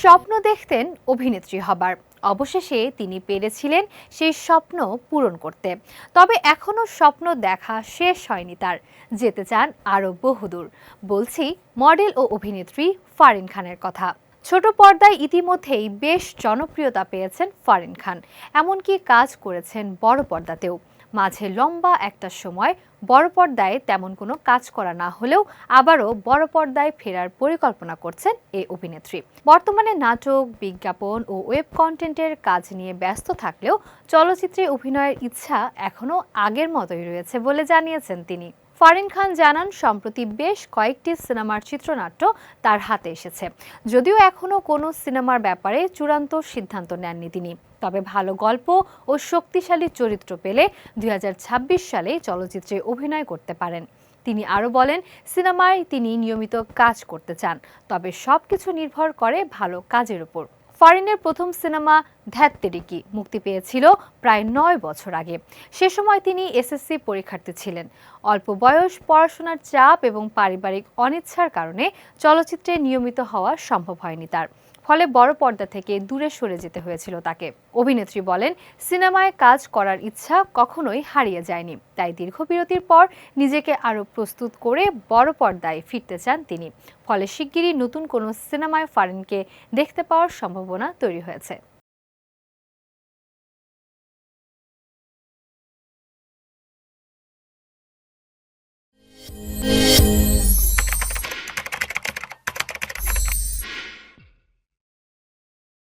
স্বপ্ন দেখতেন অভিনেত্রী হবার, অবশেষে তিনি পেরেছিলেন সেই স্বপ্ন পূরণ করতে। তবে এখনো স্বপ্ন দেখা শেষ হয়নি তার, যেতে চান আরো বহুদূর। বলছি মডেল ও অভিনেত্রী ফারিন খানের কথা। ছোট পর্দায় ইতিমধ্যেই বেশ জনপ্রিয়তা পেয়েছেন ফারিন খান, এমনকি কাজ করেছেন বড় পর্দাতেও। মাঝে লম্বা একটা সময় বড় পর্দায় তেমন কোনো কাজ করা না হলেও আবারও বড় পর্দায় ফেরার পরিকল্পনা করছেন এই অভিনেত্রী। বর্তমানে নাটক, বিজ্ঞাপন ও ওয়েব কন্টেন্টের কাজ নিয়ে ব্যস্ত থাকলেও চলচ্চিত্রে অভিনয়ের ইচ্ছা এখনও আগের মতোই রয়েছে বলে জানিয়েছেন তিনি। ফারিন খান জানান, সম্প্রতি বেশ কয়েকটি সিনেমার চিত্রনাট্য তার হাতে এসেছে, যদিও এখনও কোনো সিনেমার ব্যাপারে চূড়ান্ত সিদ্ধান্ত নেননি তিনি। তবে ভালো গল্প ও শক্তিশালী চরিত্র পেলে ২০২৬ সালে চলচ্চিত্রে অভিনয় করতে পারেন। তিনি আরও বলেন, সিনেমায় তিনি নিয়মিত কাজ করতে চান, তবে সবকিছু নির্ভর করে ভালো কাজের উপর। ফারিনের প্রথম সিনেমা ধ্যাত তেরিকি মুক্তি পেয়েছিল প্রায় ৯ বছর আগে। সে সময় তিনি এসএসসি পরীক্ষার্থী ছিলেন। অল্প বয়স, পড়াশোনার চাপ এবং পারিবারিক অনিচ্ছার কারণে চলচ্চিত্রে নিয়মিত হওয়া সম্ভব হয়নি তার। ফলে বড় পর্দা থেকে দূরে সরে যেতে হয়েছিল তাকে। অভিনেত্রী বলেন, সিনেমায় কাজ করার ইচ্ছা কখনোই হারিয়ে যায়নি, তাই দীর্ঘ বিরতির পর নিজেকে আরও প্রস্তুত করে বড় পর্দায় ফিরতে চান তিনি। ফলে শিগগিরই নতুন কোনো সিনেমায় ফারিনকে দেখতে পাওয়ার সম্ভাবনা তৈরি হয়েছে।